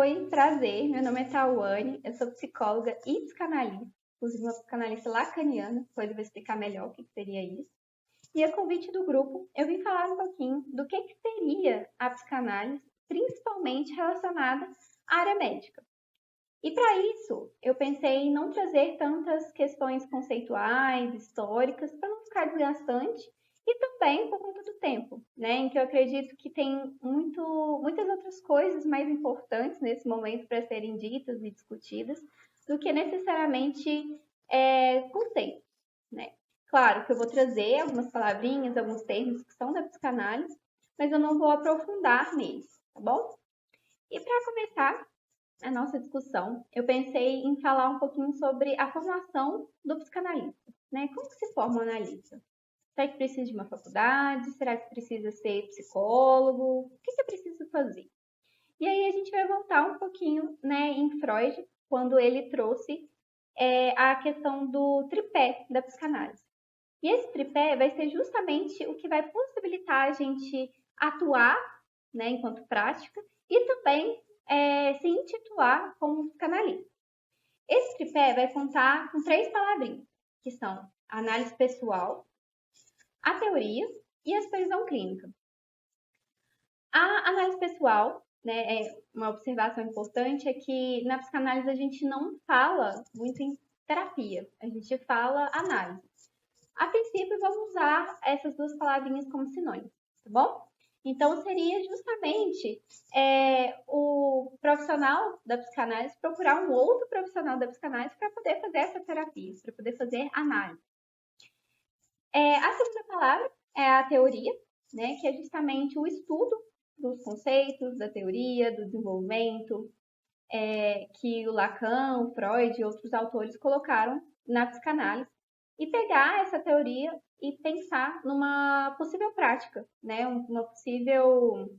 Oi, prazer. Meu nome é Tauane, eu sou psicóloga e psicanalista, inclusive uma psicanalista lacaniana, depois eu vou explicar melhor o que seria isso. E a convite do grupo, eu vim falar um pouquinho do que seria a psicanálise, principalmente relacionada à área médica. E para isso, eu pensei em não trazer tantas questões conceituais, históricas, para não ficar desgastante, e também por conta do tempo, né? Em que eu acredito que tem muitas outras coisas mais importantes nesse momento para serem ditas e discutidas do que necessariamente conceitos, né? Claro que eu vou trazer algumas palavrinhas, alguns termos que são da psicanálise, mas eu não vou aprofundar neles, tá bom? E para começar a nossa discussão, eu pensei em falar um pouquinho sobre a formação do psicanalista, né? Como que se forma um analista? Será que precisa de uma faculdade? Será que precisa ser psicólogo? O que é preciso fazer? E aí a gente vai voltar um pouquinho, né, em Freud, quando ele trouxe a questão do tripé da psicanálise. E esse tripé vai ser justamente o que vai possibilitar a gente atuar, né, enquanto prática e também se intitular como psicanalista. Esse tripé vai contar com 3 palavrinhas, que são a análise pessoal, a teoria e a supervisão clínica. A análise pessoal, né, uma observação importante é que na psicanálise a gente não fala muito em terapia, a gente fala análise. A princípio, vamos usar essas duas palavrinhas como sinônimos, tá bom? Então, seria justamente o profissional da psicanálise procurar um outro profissional da psicanálise para poder fazer essa terapia, para poder fazer análise. A segunda palavra é a teoria, né, que é justamente o estudo dos conceitos, da teoria, do desenvolvimento, que o Lacan, o Freud e outros autores colocaram na psicanálise, e pegar essa teoria e pensar numa possível prática, né, uma possível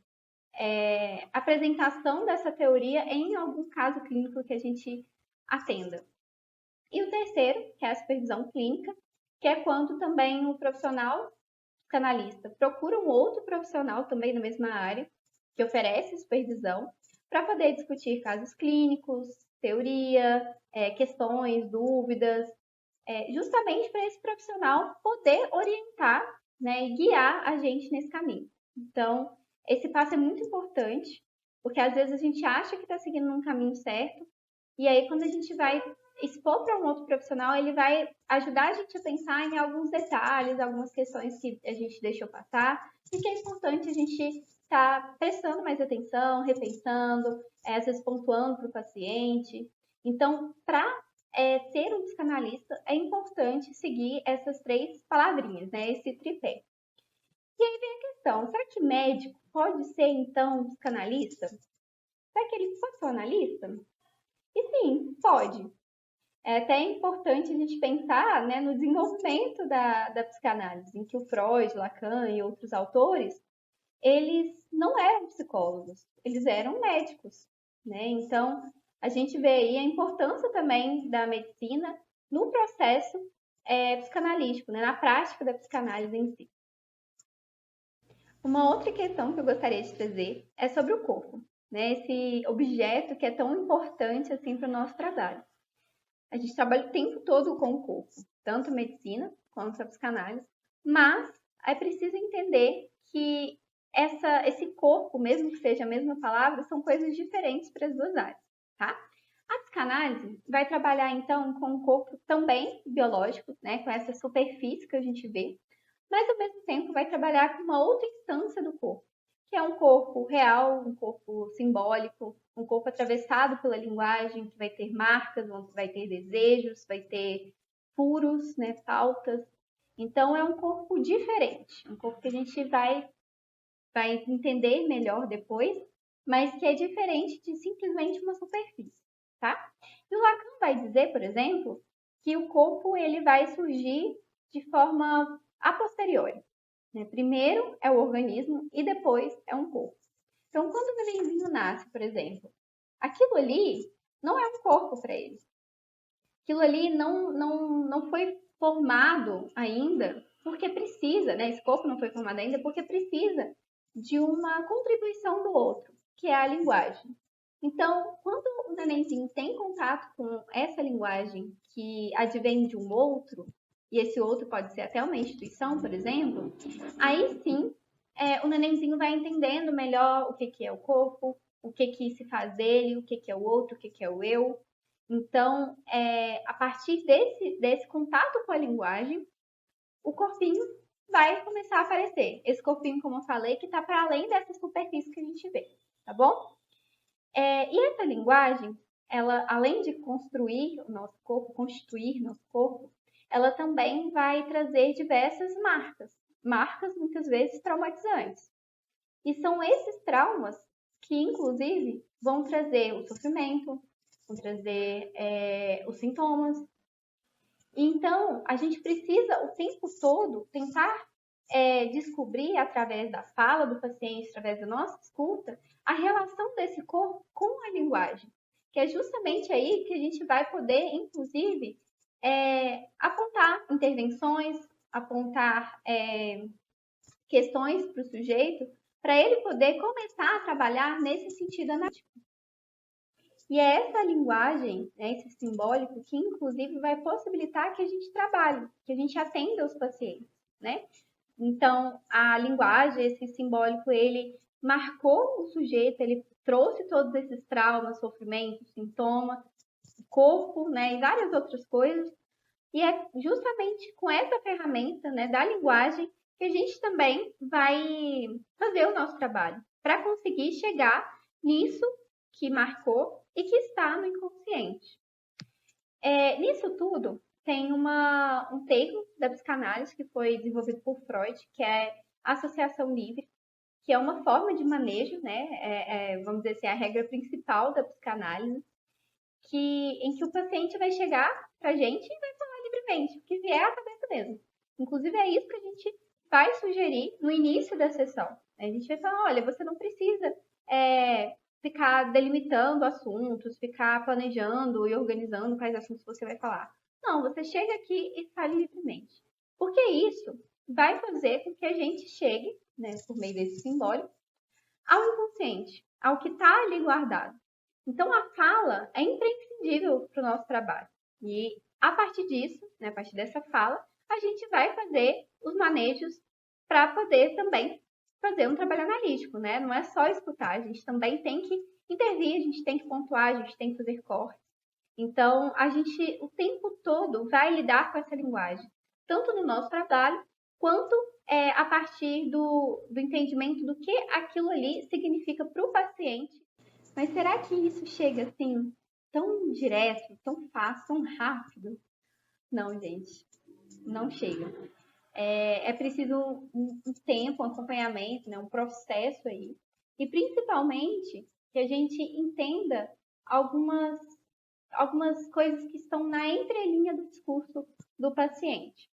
apresentação dessa teoria em algum caso clínico que a gente atenda. E o terceiro, que é a supervisão clínica, que é quando também o profissional psicanalista procura um outro profissional também na mesma área, que oferece supervisão, para poder discutir casos clínicos, teoria, questões, dúvidas, justamente para esse profissional poder orientar, né, e guiar a gente nesse caminho. Então, esse passo é muito importante, porque às vezes a gente acha que está seguindo um caminho certo, e aí quando a gente vai expor para um outro profissional, ele vai ajudar a gente a pensar em alguns detalhes, algumas questões que a gente deixou passar, e que é importante a gente estar prestando mais atenção, repensando, às vezes pontuando para o paciente. Então, para ser um psicanalista, é importante seguir essas 3 palavrinhas, né? Esse tripé. E aí vem a questão, será que médico pode ser, então, psicanalista? Será que ele pode ser um analista? E sim, pode. É até importante a gente pensar, né, no desenvolvimento da psicanálise, em que o Freud, Lacan e outros autores, eles não eram psicólogos, eles eram médicos, né? Então, a gente vê aí a importância também da medicina no processo psicanalítico, né? Na prática da psicanálise em si. Uma outra questão que eu gostaria de trazer é sobre o corpo, né? Esse objeto que é tão importante assim para o nosso trabalho. A gente trabalha o tempo todo com o corpo, tanto a medicina quanto a psicanálise, mas é preciso entender que esse corpo, mesmo que seja a mesma palavra, são coisas diferentes para as duas áreas, tá? A psicanálise vai trabalhar, então, com o corpo também biológico, né, com essa superfície que a gente vê, mas, ao mesmo tempo, vai trabalhar com uma outra instância do corpo, que é um corpo real, um corpo simbólico, um corpo atravessado pela linguagem, que vai ter marcas, onde vai ter desejos, vai ter furos, né, faltas. Então, é um corpo diferente, um corpo que a gente vai entender melhor depois, mas que é diferente de simplesmente uma superfície, tá? E o Lacan vai dizer, por exemplo, que o corpo ele vai surgir de forma a posteriori, né? Primeiro é o organismo e depois é um corpo. Então, quando o nenenzinho nasce, por exemplo, aquilo ali não é um corpo para ele. Aquilo ali não foi formado ainda porque precisa, né? Esse corpo não foi formado ainda porque precisa de uma contribuição do outro, que é a linguagem. Então, quando o nenenzinho tem contato com essa linguagem que advém de um outro, e esse outro pode ser até uma instituição, por exemplo, aí sim o nenenzinho vai entendendo melhor o que, que é o corpo, o que, que se faz dele, o que, que é o outro, o que, que é o eu. Então, a partir desse contato com a linguagem, o corpinho vai começar a aparecer. Esse corpinho, como eu falei, que está para além dessa superfície que a gente vê, tá bom? E essa linguagem, ela, além de construir o nosso corpo, constituir nosso corpo, ela também vai trazer diversas marcas muitas vezes traumatizantes. E são esses traumas que, inclusive, vão trazer o sofrimento, vão trazer os sintomas. Então, a gente precisa o tempo todo tentar descobrir, através da fala do paciente, através da nossa escuta, a relação desse corpo com a linguagem. Que é justamente aí que a gente vai poder, inclusive, apontar intervenções, apontar questões para o sujeito, para ele poder começar a trabalhar nesse sentido analítico. E é essa linguagem, né, esse simbólico, que inclusive vai possibilitar que a gente trabalhe, que a gente atenda os pacientes, né? Então, a linguagem, esse simbólico, ele marcou o sujeito, ele trouxe todos esses traumas, sofrimentos, sintomas, corpo, né, e várias outras coisas. E é justamente com essa ferramenta, né, da linguagem que a gente também vai fazer o nosso trabalho para conseguir chegar nisso que marcou e que está no inconsciente. Nisso tudo, tem um termo da psicanálise que foi desenvolvido por Freud, que é associação livre, que é uma forma de manejo, né? Vamos dizer assim, a regra principal da psicanálise, em que o paciente vai chegar para a gente e vai falar livremente, o que vier à cabeça mesmo. Inclusive, é isso que a gente vai sugerir no início da sessão. A gente vai falar, olha, você não precisa ficar delimitando assuntos, ficar planejando e organizando quais assuntos você vai falar. Não, você chega aqui e fale livremente. Porque isso vai fazer com que a gente chegue, né, por meio desse simbólico, ao inconsciente, ao que está ali guardado. Então, a fala é imprescindível para o nosso trabalho. E, a partir disso, né, a partir dessa fala, a gente vai fazer os manejos para poder também fazer um trabalho analítico, né? Não é só escutar, a gente também tem que intervir, a gente tem que pontuar, a gente tem que fazer cortes. Então, a gente o tempo todo vai lidar com essa linguagem, tanto no nosso trabalho, quanto a partir do entendimento do que aquilo ali significa para o paciente. Mas será que isso chega assim, tão direto, tão fácil, tão rápido? Não, gente, não chega. É preciso um tempo, um acompanhamento, né, um processo aí. E principalmente que a gente entenda algumas coisas que estão na entrelinha do discurso do paciente.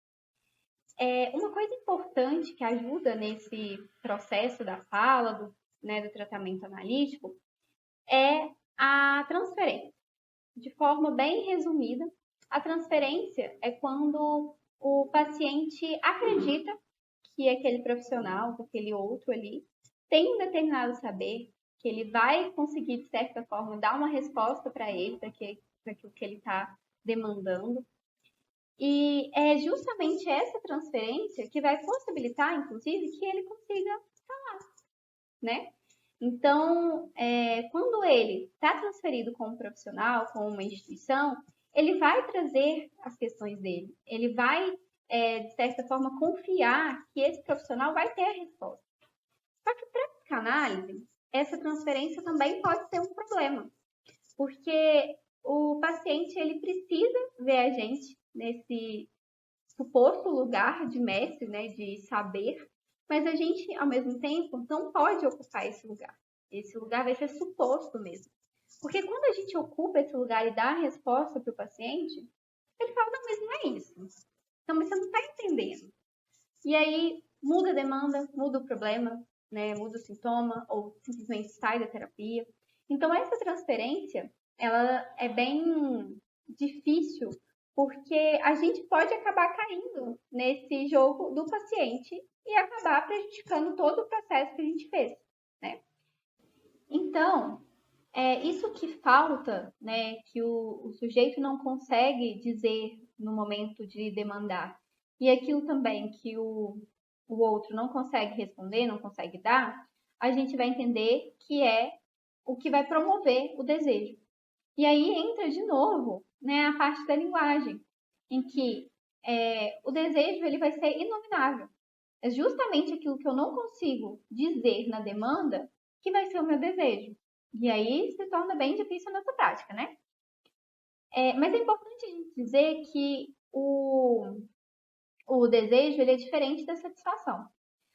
Uma coisa importante que ajuda nesse processo da fala, do tratamento analítico, é a transferência. De forma bem resumida, a transferência é quando o paciente acredita que aquele profissional, que aquele outro ali, tem um determinado saber, que ele vai conseguir, de certa forma, dar uma resposta para ele, para aquilo que ele está demandando. E é justamente essa transferência que vai possibilitar, inclusive, que ele consiga falar, né? Então, quando ele está transferido como profissional, como uma instituição, ele vai trazer as questões dele. Ele vai, de certa forma, confiar que esse profissional vai ter a resposta. Só que para a psicanálise, essa transferência também pode ser um problema, porque o paciente ele precisa ver a gente nesse suposto lugar de mestre, né, de saber, mas a gente, ao mesmo tempo, não pode ocupar esse lugar. Esse lugar vai ser suposto mesmo. Porque quando a gente ocupa esse lugar e dá a resposta para o paciente, ele fala, não, mas não é isso. Então, mas você não está entendendo. E aí, muda a demanda, muda o problema, né, muda o sintoma, ou simplesmente sai da terapia. Então, essa transferência, ela é bem difícil, porque a gente pode acabar caindo nesse jogo do paciente e acabar prejudicando todo o processo que a gente fez, né? Então, isso que falta, né, que o sujeito não consegue dizer no momento de demandar, e aquilo também que o outro não consegue responder, não consegue dar, a gente vai entender que é o que vai promover o desejo. E aí entra de novo, né, a parte da linguagem, em que o desejo ele vai ser inominável. É justamente aquilo que eu não consigo dizer na demanda que vai ser o meu desejo. E aí se torna bem difícil nessa prática, né? Mas é importante a gente dizer que o desejo ele é diferente da satisfação.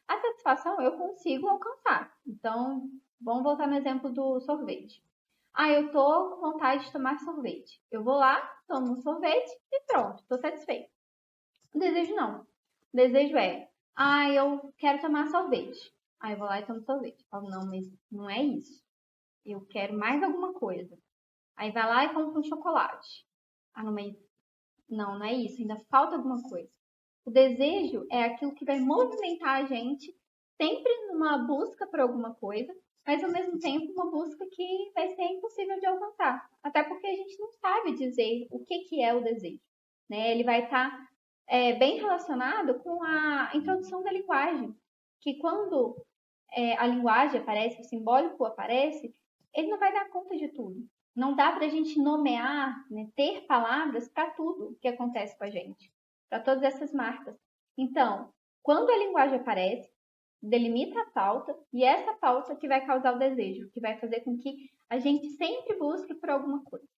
A satisfação eu consigo alcançar. Então, vamos voltar no exemplo do sorvete. Eu tô com vontade de tomar sorvete. Eu vou lá, tomo um sorvete e pronto, tô satisfeito. O desejo não. O desejo eu quero tomar sorvete. Aí eu vou lá e tomo sorvete. Eu falo, não, mas não é isso. Eu quero mais alguma coisa. Aí vai lá e compra um chocolate. Não, mas não é isso. Ainda falta alguma coisa. O desejo é aquilo que vai movimentar a gente sempre numa busca por alguma coisa, mas ao mesmo tempo uma busca que vai ser impossível de alcançar. Até porque a gente não sabe dizer o que é o desejo. Né? Ele vai estar bem relacionado com a introdução da linguagem, que quando a linguagem aparece, o simbólico aparece, ele não vai dar conta de tudo. Não dá para a gente nomear, né, ter palavras para tudo que acontece com a gente, para todas essas marcas. Então, quando a linguagem aparece, delimita a pauta e essa pauta que vai causar o desejo, que vai fazer com que a gente sempre busque por alguma coisa.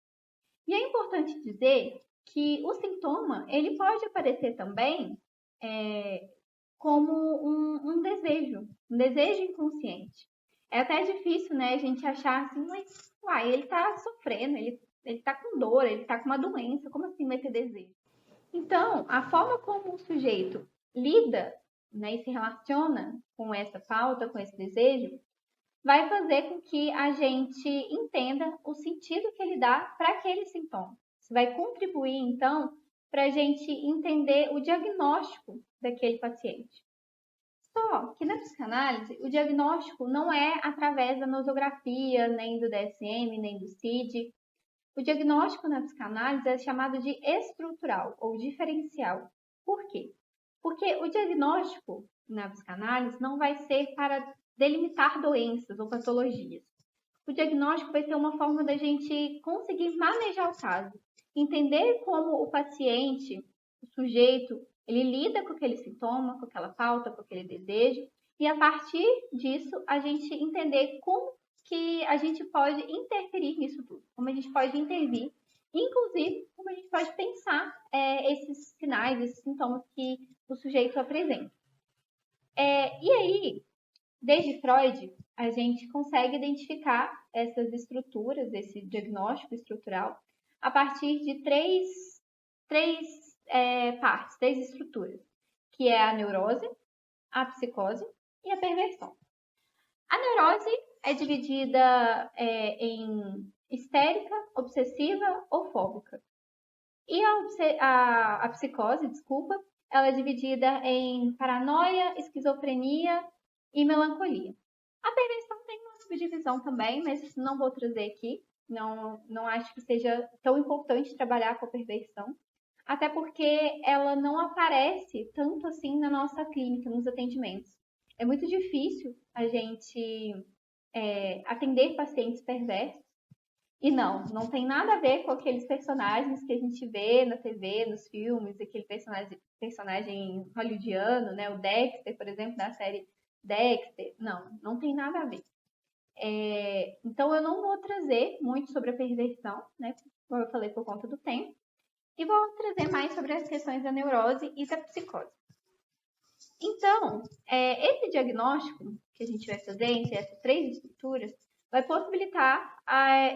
E é importante dizer que o sintoma ele pode aparecer também como um desejo inconsciente. É até difícil, né, a gente achar assim, mas ele tá sofrendo, ele tá com dor, ele tá com uma doença, como assim vai ter desejo? Então, a forma como o sujeito lida, né, e se relaciona com essa falta, com esse desejo, vai fazer com que a gente entenda o sentido que ele dá para aquele sintoma. Isso vai contribuir, então, para a gente entender o diagnóstico daquele paciente. Só que na psicanálise, o diagnóstico não é através da nosografia, nem do DSM, nem do CID. O diagnóstico na psicanálise é chamado de estrutural ou diferencial. Por quê? Porque o diagnóstico na psicanálise não vai ser para delimitar doenças ou patologias. O diagnóstico vai ser uma forma da gente conseguir manejar o caso, entender como o paciente, o sujeito, ele lida com aquele sintoma, com aquela falta, com aquele desejo, e a partir disso a gente entender como que a gente pode interferir nisso tudo, como a gente pode intervir, inclusive como a gente pode pensar esses sinais, esses sintomas que o sujeito apresenta. E aí, desde Freud, a gente consegue identificar essas estruturas, esse diagnóstico estrutural, a partir de três partes, três estruturas, que é a neurose, a psicose e a perversão. A neurose é dividida em histérica, obsessiva ou fóbica. E a psicose, desculpa, ela é dividida em paranoia, esquizofrenia e melancolia. A perversão tem uma subdivisão também, mas não vou trazer aqui. Não acho que seja tão importante trabalhar com a perversão, até porque ela não aparece tanto assim na nossa clínica, nos atendimentos. É muito difícil a gente atender pacientes perversos. E não tem nada a ver com aqueles personagens que a gente vê na TV, nos filmes, aquele personagem hollywoodiano, né? O Dexter, por exemplo, da série Dexter. Não tem nada a ver. Então, eu não vou trazer muito sobre a perversão, né? Como eu falei, por conta do tempo. E vou trazer mais sobre as questões da neurose e da psicose. Então, esse diagnóstico que a gente vai fazer entre essas três estruturas vai possibilitar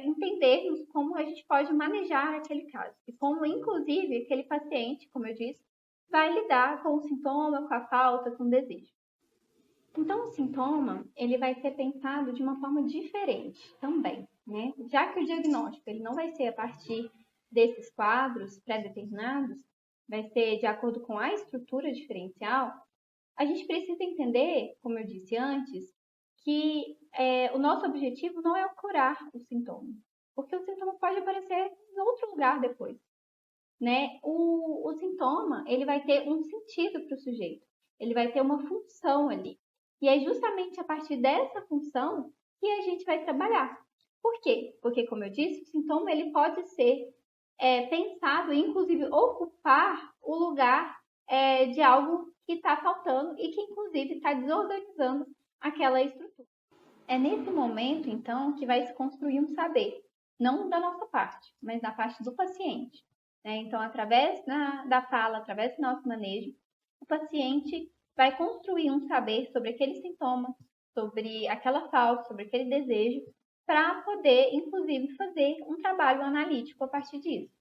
entendermos como a gente pode manejar aquele caso e como, inclusive, aquele paciente, como eu disse, vai lidar com o sintoma, com a falta, com o desejo. Então, o sintoma, ele vai ser pensado de uma forma diferente também, né? Já que o diagnóstico ele não vai ser a partir desses quadros pré-determinados, vai ser de acordo com a estrutura diferencial, a gente precisa entender, como eu disse antes, que o nosso objetivo não é curar o sintoma, porque o sintoma pode aparecer em outro lugar depois, né? O sintoma, ele vai ter um sentido para o sujeito, ele vai ter uma função ali. E é justamente a partir dessa função que a gente vai trabalhar. Por quê? Porque, como eu disse, o sintoma ele pode ser pensado em, inclusive, ocupar o lugar de algo que está faltando e que, inclusive, está desorganizando aquela estrutura. É nesse momento, então, que vai se construir um saber, não da nossa parte, mas da parte do paciente, né? Então, através da fala, através do nosso manejo, o paciente vai construir um saber sobre aquele sintoma, sobre aquela falta, sobre aquele desejo, para poder, inclusive, fazer um trabalho analítico a partir disso.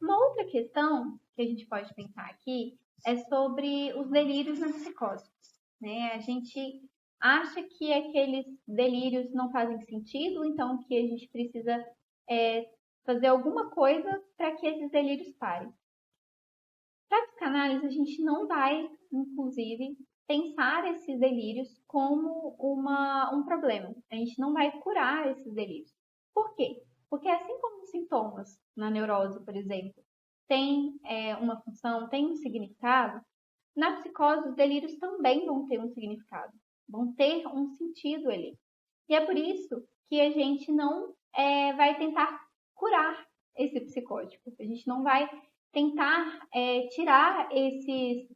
Uma outra questão que a gente pode pensar aqui é sobre os delírios na psicose, né? A gente acha que aqueles delírios não fazem sentido, então que a gente precisa fazer alguma coisa para que esses delírios parem. Para a psicanálise, a gente não vai, inclusive, pensar esses delírios como um problema. A gente não vai curar esses delírios. Por quê? Porque assim como os sintomas na neurose, por exemplo, têm uma função, têm um significado, na psicose os delírios também vão ter um significado, vão ter um sentido ali. E é por isso que a gente não vai tentar curar esse psicótico. A gente não vai tentar tirar esses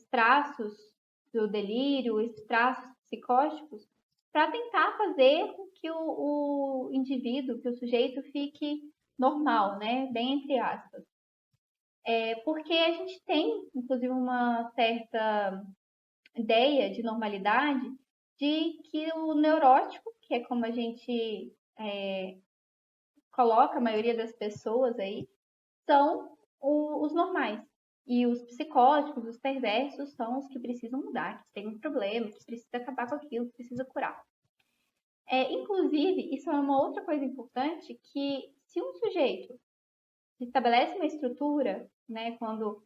traços do delírio, esses traços psicóticos, para tentar fazer com que o indivíduo, que o sujeito fique normal, né? Bem entre aspas. Porque a gente tem, inclusive, uma certa ideia de normalidade de que o neurótico, que é como a gente coloca a maioria das pessoas aí, são os normais. E os psicóticos, os perversos, são os que precisam mudar, que tem um problema, que precisa acabar com aquilo, que precisa curar. Inclusive, isso é uma outra coisa importante, que se um sujeito estabelece uma estrutura, né, quando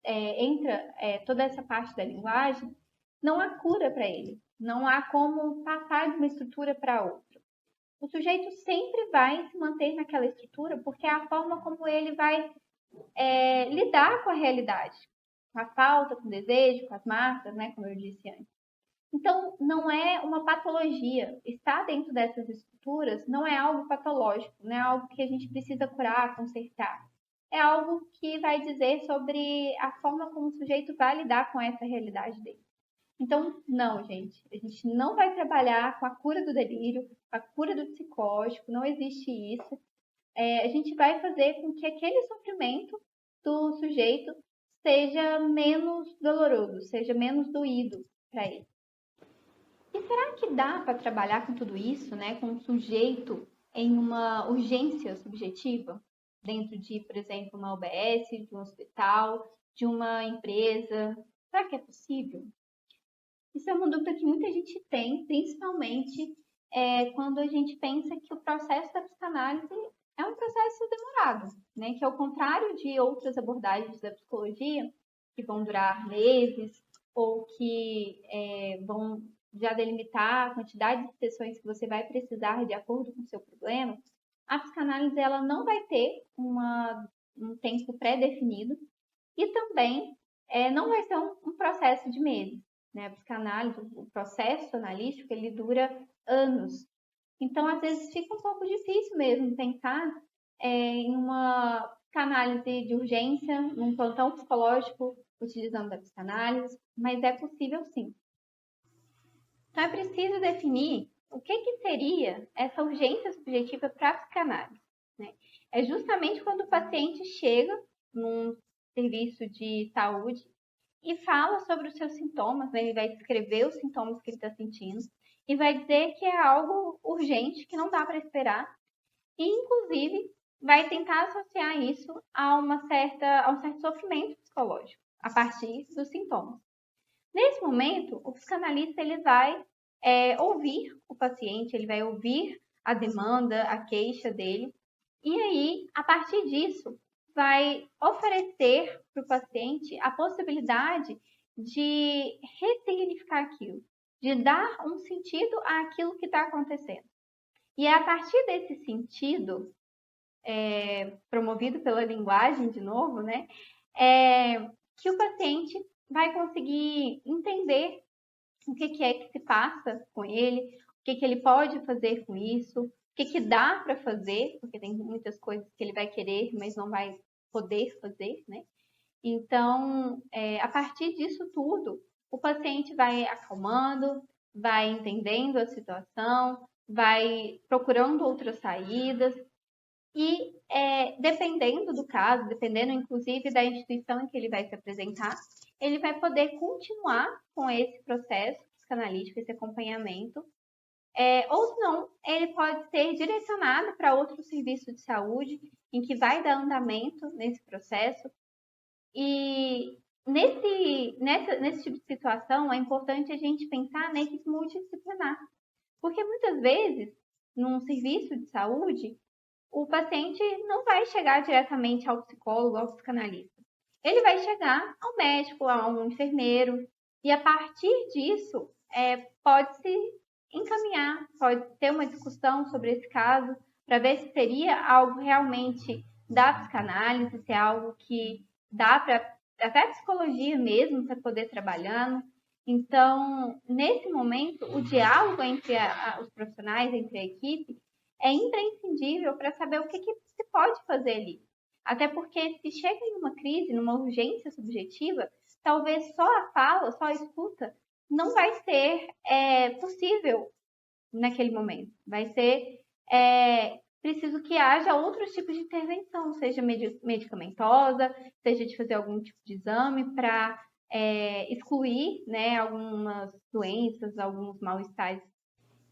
entra toda essa parte da linguagem, não há cura para ele. Não há como passar de uma estrutura para outra. O sujeito sempre vai se manter naquela estrutura porque é a forma como ele vai lidar com a realidade, com a falta, com o desejo, com as marcas, né, como eu disse antes. Então, não é uma patologia. Estar dentro dessas estruturas não é algo patológico, não é algo que a gente precisa curar, consertar. É algo que vai dizer sobre a forma como o sujeito vai lidar com essa realidade dele. Então, não, gente. A gente não vai trabalhar com a cura do delírio, a cura do psicótico, não existe isso. A gente vai fazer com que aquele sofrimento do sujeito seja menos doloroso, seja menos doído para ele. E será que dá para trabalhar com tudo isso, né, com um sujeito em uma urgência subjetiva, dentro de, por exemplo, uma UBS, de um hospital, de uma empresa? Será que é possível? Isso é uma dúvida que muita gente tem, principalmente quando a gente pensa que o processo da psicanálise é um processo demorado, né? Que ao contrário de outras abordagens da psicologia, que vão durar meses ou que vão já delimitar a quantidade de sessões que você vai precisar de acordo com o seu problema, a psicanálise ela não vai ter um tempo pré-definido e também não vai ser um processo de meses. Né? A psicanálise, o processo analítico, ele dura anos. Então, às vezes, fica um pouco difícil mesmo pensar em uma psicanálise de urgência, num plantão psicológico utilizando a psicanálise, mas é possível sim. Então, é preciso definir o que seria essa urgência subjetiva para a psicanálise. Né? É justamente quando o paciente chega num serviço de saúde e fala sobre os seus sintomas, né? Ele vai descrever os sintomas que ele está sentindo e vai dizer que é algo urgente, que não dá para esperar, e inclusive vai tentar associar isso a um certo sofrimento psicológico, a partir dos sintomas. Nesse momento, o psicanalista ele vai ouvir o paciente, ele vai ouvir a demanda, a queixa dele, e aí, a partir disso, vai oferecer para o paciente a possibilidade de ressignificar aquilo, de dar um sentido àquilo que está acontecendo. E é a partir desse sentido, promovido pela linguagem, de novo, né, que o paciente vai conseguir entender o que é que se passa com ele, o que ele pode fazer com isso, o que dá para fazer, porque tem muitas coisas que ele vai querer, mas não vai poder fazer, né? Então, a partir disso tudo, o paciente vai acalmando, vai entendendo a situação, vai procurando outras saídas e, dependendo do caso, dependendo inclusive da instituição em que ele vai se apresentar, ele vai poder continuar com esse processo psicanalítico, esse acompanhamento, ou se não, ele pode ser direcionado para outro serviço de saúde em que vai dar andamento nesse processo. E nesse tipo de situação, é importante a gente pensar na equipe multidisciplinar, porque muitas vezes, num serviço de saúde, o paciente não vai chegar diretamente ao psicólogo, ao psicanalista. Ele vai chegar ao médico, a um enfermeiro, e a partir disso, pode-se encaminhar, pode ter uma discussão sobre esse caso, para ver se seria algo realmente da psicanálise, se é algo que dá para até a psicologia mesmo para poder trabalhando. Então, nesse momento, o diálogo entre os profissionais, entre a equipe, é imprescindível para saber o que se pode fazer ali. Até porque se chega em uma crise, numa urgência subjetiva, talvez só a fala, só a escuta, não vai ser possível naquele momento. Vai ser preciso que haja outros tipos de intervenção, seja medicamentosa, seja de fazer algum tipo de exame para excluir, né, algumas doenças, alguns mal-estares.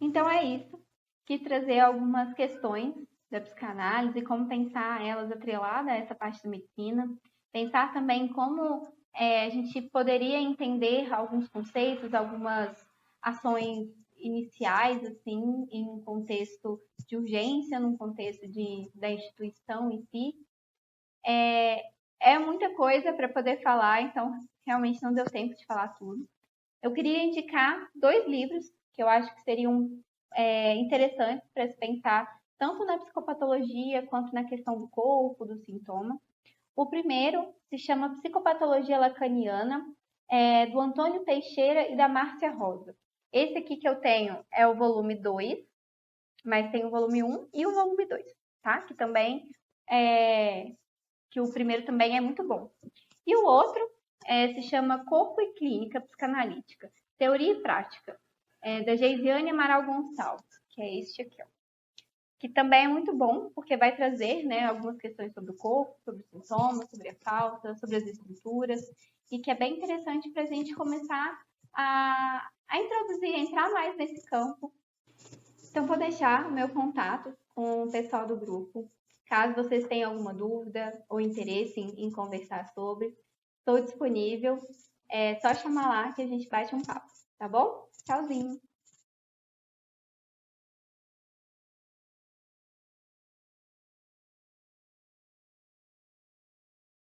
Então é isso, quis trazer algumas questões da psicanálise, como pensar elas atreladas a essa parte da medicina, pensar também como a gente poderia entender alguns conceitos, algumas ações iniciais, assim, em um contexto de urgência, num contexto da instituição em si. É muita coisa para poder falar, então realmente não deu tempo de falar tudo. Eu queria indicar 2 livros que eu acho que seriam interessantes para se pensar tanto na psicopatologia quanto na questão do corpo, do sintoma. O primeiro se chama Psicopatologia Lacaniana, do Antônio Teixeira e da Márcia Rosa. Esse aqui que eu tenho é o volume 2, mas tem o volume 1 e o volume 2, tá? Que também que o primeiro também é muito bom. E o outro se chama Corpo e Clínica Psicanalítica, Teoria e Prática, da Geisiane Amaral Gonçalves, que é este aqui, ó. Que também é muito bom, porque vai trazer, né, algumas questões sobre o corpo, sobre os sintomas, sobre a falta, sobre as estruturas, e que é bem interessante para a gente começar a introduzir, a entrar mais nesse campo. Então, vou deixar o meu contato com o pessoal do grupo. Caso vocês tenham alguma dúvida ou interesse em conversar sobre, estou disponível. É só chamar lá que a gente bate um papo, tá bom? Tchauzinho!